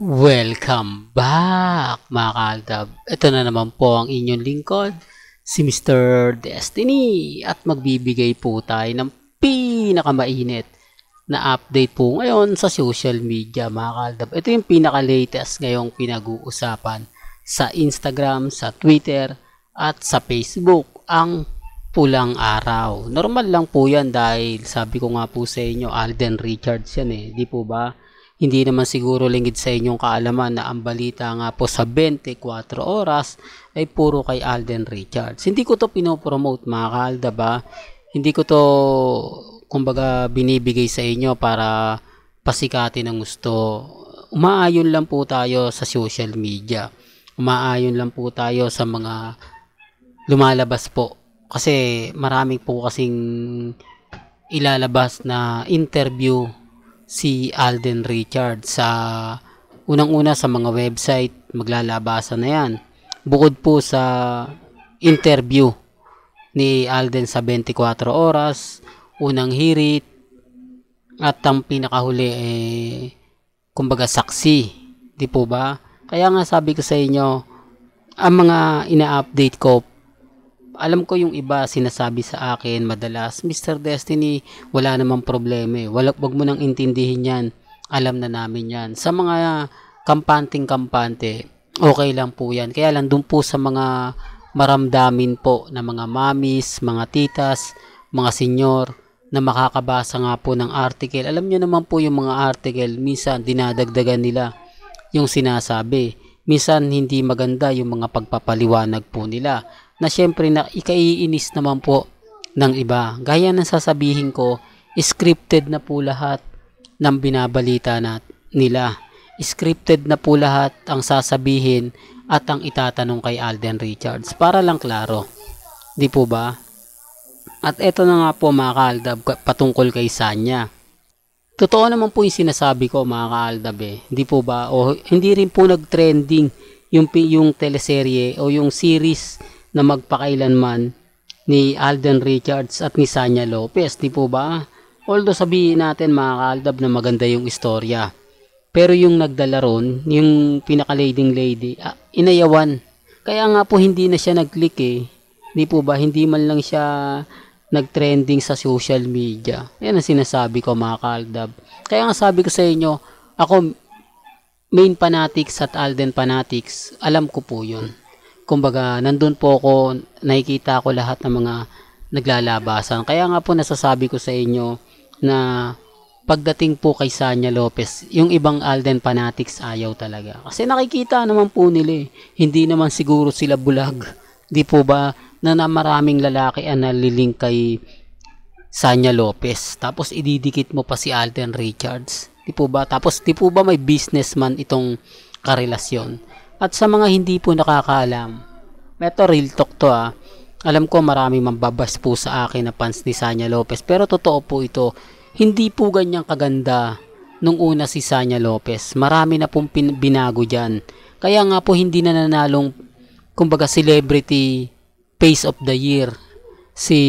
Welcome back mga kaaldab. Ito na naman po ang inyong lingkod, si Mr. Destiny. At magbibigay po tayo ng pinakamainit na update po ngayon sa social media mga kaaldab. Ito yung pinaka-latest ngayong pinag-uusapan sa Instagram, sa Twitter at sa Facebook. Ang pulang araw. Normal lang po yan dahil sabi ko nga po sa inyo, Alden Richards yan eh. Di po ba? Hindi naman siguro lingid sa inyong kaalaman na ang balita nga po sa 24 oras ay puro kay Alden Richards. Hindi ko to pinopromote mga kaalda ba? Hindi ko to kumbaga binibigay sa inyo para pasikatin ang gusto. Umaayon lang po tayo sa social media. Umaayon lang po tayo sa mga lumalabas po. Kasi marami po kasing ilalabas na interview si Alden Richards sa unang-una sa mga website, maglalabasan na yan. Bukod po sa interview ni Alden sa 24 oras, unang hirit, at ang pinakahuli kumbaga saksi. Di po ba? Kaya nga sabi ko sa inyo, ang mga ina-update ko, alam ko yung iba sinasabi sa akin madalas, Mr. Destiny, wala namang problema eh. Wag mo nang intindihin yan. Alam na namin yan. Sa mga kampanting-kampante, okay lang po yan. Kaya lang dun po sa mga maramdamin po na mga mamis, mga titas, mga senyor na makakabasa nga po ng article. Alam nyo naman po yung mga article, minsan dinadagdagan nila yung sinasabi. Minsan hindi maganda yung mga pagpapaliwanag po nila na syempre na ikaiinis naman po ng iba. Gaya ng sasabihin ko, scripted na po lahat ng binabalita nila. Scripted na po lahat ang sasabihin at ang itatanong kay Alden Richards. Para lang klaro. Di po ba? At eto na nga po mga kaaldab patungkol kay Sanya. Totoo naman po yung sinasabi ko mga kaaldab eh. Di po ba? O hindi rin po nag-trending yung teleserye o yung series na magpakailanman ni Alden Richards at ni Sanya Lopez, di po ba? Although sabihin natin mga kaaldab na maganda yung istorya. Pero yung nagdala ron, yung pinaka-leading lady, inayawan. Kaya nga po hindi na siya nag-click eh. Di po ba? Hindi man lang siya nag-trending sa social media. Yan ang sinasabi ko mga kaaldab. Kaya nga sabi ko sa inyo, ako main fanatics at Alden fanatics, alam ko po yun. Kumbaga, nandun po ako, nakikita ko lahat ng mga naglalabasan. Kaya nga po nasasabi ko sa inyo na pagdating po kay Sanya Lopez, yung ibang Alden fanatics ayaw talaga. Kasi nakikita naman po nila eh. Hindi naman siguro sila bulag. Di po ba na maraming lalaki ang nalilink kay Sanya Lopez. Tapos ididikit mo pa si Alden Richards. Di po ba? Tapos di po ba may businessman itong karelasyon? At sa mga hindi po nakakaalam, eto real talk to alam ko marami mambabas po sa akin na fans ni Sanya Lopez, pero totoo po ito, hindi po ganyang kaganda nung una si Sanya Lopez. Marami na pong binago dyan. Kaya nga po hindi na nanalong kumbaga celebrity face of the year si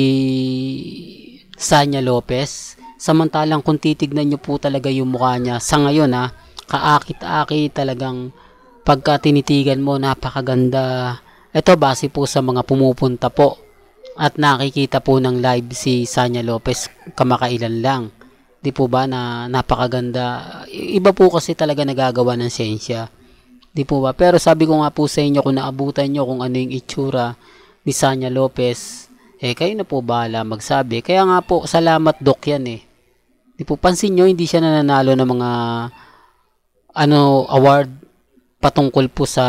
Sanya Lopez. Samantalang kung titignan nyo po talaga yung mukha niya sa ngayon kaakit-akit talagang pagka tinitigan mo, napakaganda. Ito base po sa mga pumupunta po at nakikita po ng live si Sanya Lopez kamakailan lang. Di po ba na napakaganda? Iba po kasi talaga nagagawa ng siyensya. Di po ba? Pero sabi ko nga po sa inyo kung naabutan nyo kung ano yung itsura ni Sanya Lopez, kayo na po bahala magsabi. Kaya nga po, salamat Doc yan eh. Di po, pansin nyo, hindi siya nananalo ng mga award patungkol po sa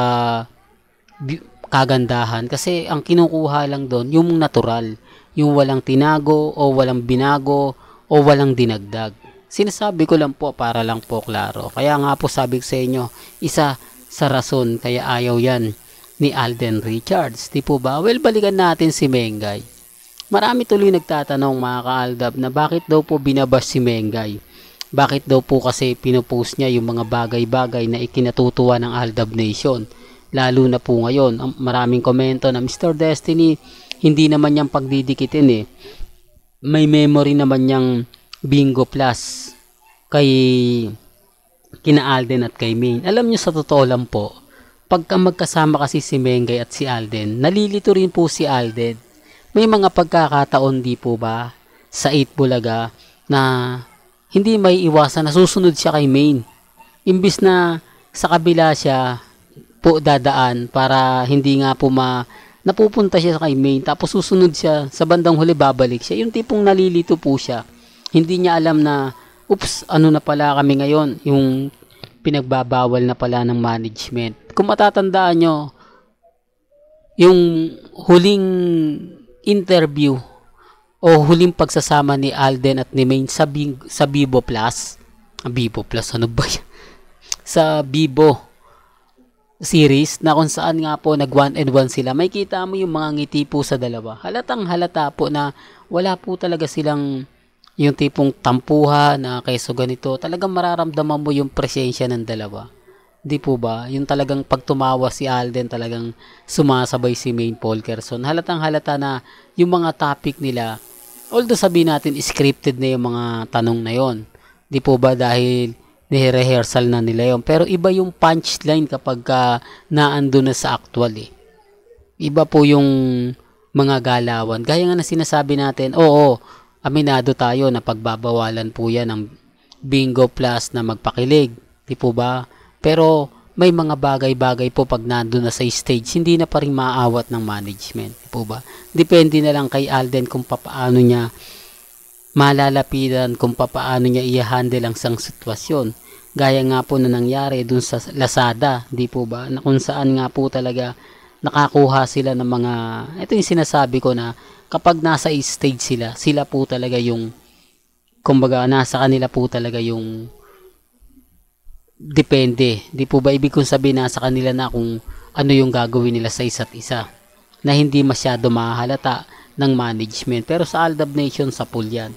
kagandahan kasi ang kinukuha lang doon yung natural, yung walang tinago o walang binago o walang dinagdag. Sinasabi ko lang po para lang po klaro. Kaya nga po sabi ko sa inyo, isa sa rason kaya ayaw yan ni Alden Richards. Di po ba? Well, balikan natin si Mengay. Marami tuloy nagtatanong mga kaaldab na bakit daw po binabash si Mengay. Bakit daw po kasi pinopost niya yung mga bagay-bagay na ikinatutuwa ng Aldab Nation. Lalo na po ngayon, maraming komento na Mr. Destiny, hindi naman niyang pagdidikitin eh. May memory naman niyang Bingo Plus kay kina Alden at kay Main. Alam nyo, sa totoo lang po, pagka magkasama kasi si Mengay at si Alden, nalilito rin po si Alden. May mga pagkakataon di po ba sa 8 Bulaga na hindi may iwasan na susunod siya kay Main. Imbis na sa kabila siya po dadaan para hindi nga po napupunta siya kay Main, tapos susunod siya sa bandang huli, babalik siya. Yung tipong nalilito po siya. Hindi niya alam na oops, ano na pala kami ngayon, yung pinagbabawal na pala ng management. Kung matatandaan nyo, yung huling interview o huling pagsasama ni Alden at ni Main sa Vivo Plus, ano ba yan? Sa Vivo series, na kung saan nga po nag 1-on-1 sila, may kita mo yung mga ngiti po sa dalawa. Halatang halata po na wala po talaga silang yung tipong tampuhan na kaysa ganito. Talagang mararamdaman mo yung presensya ng dalawa. Di po ba? Yung talagang pag tumawa si Alden, talagang sumasabay si Main Polkerson. Halatang halata na yung mga topic nila, although sabihin natin scripted na yung mga tanong na yon. Di po ba, dahil ni-rehearsal na nila yon. Pero iba yung punchline kapag naando na sa actual eh. Iba po yung mga galawan. Gaya nga na sinasabi natin, oo, aminado tayo na pagbabawalan po yan ng Bingo Plus na magpakilig. Di po ba? Pero may mga bagay-bagay po pag nandun na sa stage, hindi na pa rin maaawat ng management. Di po ba? Depende na lang kay Alden kung papaano niya malalapitan, kung papaano niya i-handle ang isang sitwasyon. Gaya nga po na nangyari dun sa Lazada. Di po ba? Na kung saan nga po talaga nakakuha sila ng mga, ito yung sinasabi ko na kapag nasa stage sila po talaga yung, kumbaga nasa kanila po talaga yung depende. Di po ba ibig kong sabihin nasa kanila na kung ano yung gagawin nila sa isa't isa, na hindi masyado mahalata ng management. Pero sa Aldab Nation, sa pool yan.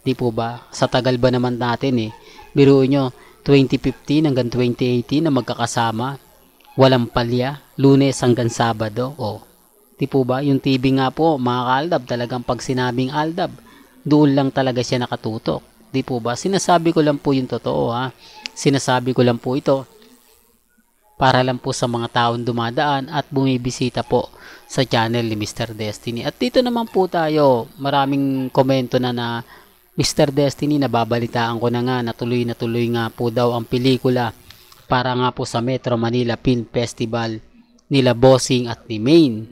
Di po ba? Sa tagal ba naman natin eh. Biruin nyo, 2015 hanggang 2018 na magkakasama. Walang palya. Lunes hanggang Sabado. O, di po ba? Yung TV nga po, mga ka-Aldab, talagang pag sinabing Aldab, doon lang talaga siya nakatutok. Di po ba? Sinasabi ko lang po yung totoo ha. Sinasabi ko lang po ito para lang po sa mga taong dumadaan at bumibisita po sa channel ni Mr. Destiny. At dito naman po tayo, maraming komento na Mr. Destiny, nababalitaan ko na nga na tuloy nga po daw ang pelikula para nga po sa Metro Manila Film Festival nila Bossing at ni Main.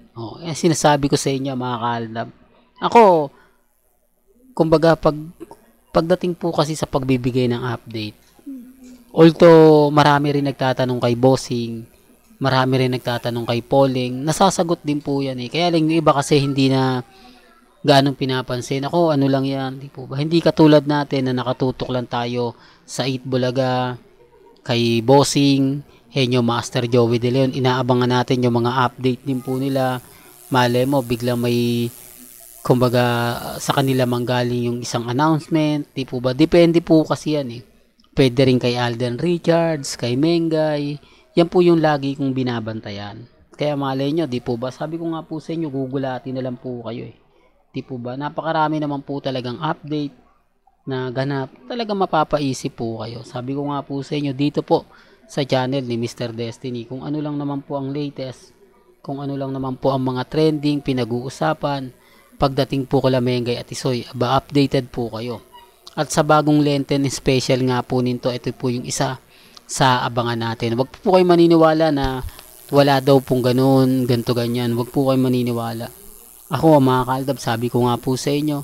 Sinasabi ko sa inyo mga ka-Aldab. Ako, kumbaga pagdating po kasi sa pagbibigay ng update, although marami rin nagtatanong kay Bossing, marami rin nagtatanong kay Pauling, nasasagot din po yan eh. Kaya lang yung iba kasi hindi na ganong pinapansin. Ako, ano lang yan, di po ba? Hindi katulad natin na nakatutok lang tayo sa 8 Bulaga, kay Bossing, Henyo Master Joey De Leon. Inaabangan natin yung mga update din po nila. Malay mo, biglang may, kumbaga, sa kanila manggaling yung isang announcement, di po ba? Depende po kasi yan eh. Pwede rin kay Alden Richards, kay Mengay. Yan po yung lagi kong binabantayan. Kaya malay nyo, di po ba? Sabi ko nga po sa inyo, gugulatin na lang po kayo eh. Di po ba? Napakarami naman po talagang update na ganap. Talagang mapapaisip po kayo. Sabi ko nga po sa inyo, dito po sa channel ni Mr. Destiny, kung ano lang naman po ang latest, kung ano lang naman po ang mga trending, pinag-uusapan, pagdating po kala Mengay at Isoy, updated po kayo. At sa bagong Lenten special nga po nito, ito po yung isa sa abangan natin. Huwag po kayo maniniwala na wala daw pong ganun, ganto ganyan. Huwag po kayo maniniwala. Ako mga ka-Aldab, sabi ko nga po sa inyo,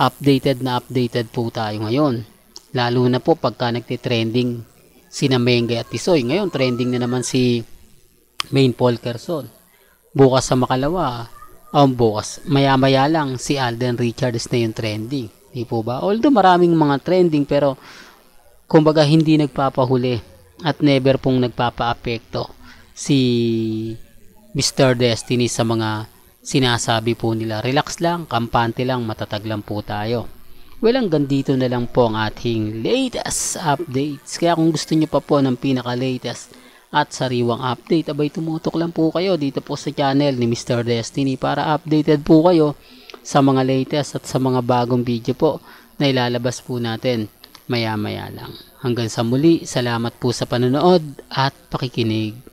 updated po tayo ngayon. Lalo na po pagka nagtitrending sina Mengay at Tisoy. Ngayon trending na naman si Main Polkerson. Bukas sa Makalawa, bukas, maya-maya lang si Alden Richards na yung trending. Di po ba? Although maraming mga trending, pero kumbaga hindi nagpapahuli at never pong nagpapa-apekto si Mr. Destiny sa mga sinasabi po nila. Relax lang, kampante lang, matatag lang po tayo. Well, hanggang dito na lang po ang ating latest updates. Kaya kung gusto nyo pa po ng pinaka-latest at sariwang update, abay tumutok lang po kayo dito po sa channel ni Mr. Destiny para updated po kayo sa mga latest at sa mga bagong video po na ilalabas po natin maya-maya lang. Hanggang sa muli, salamat po sa panonood at pakikinig.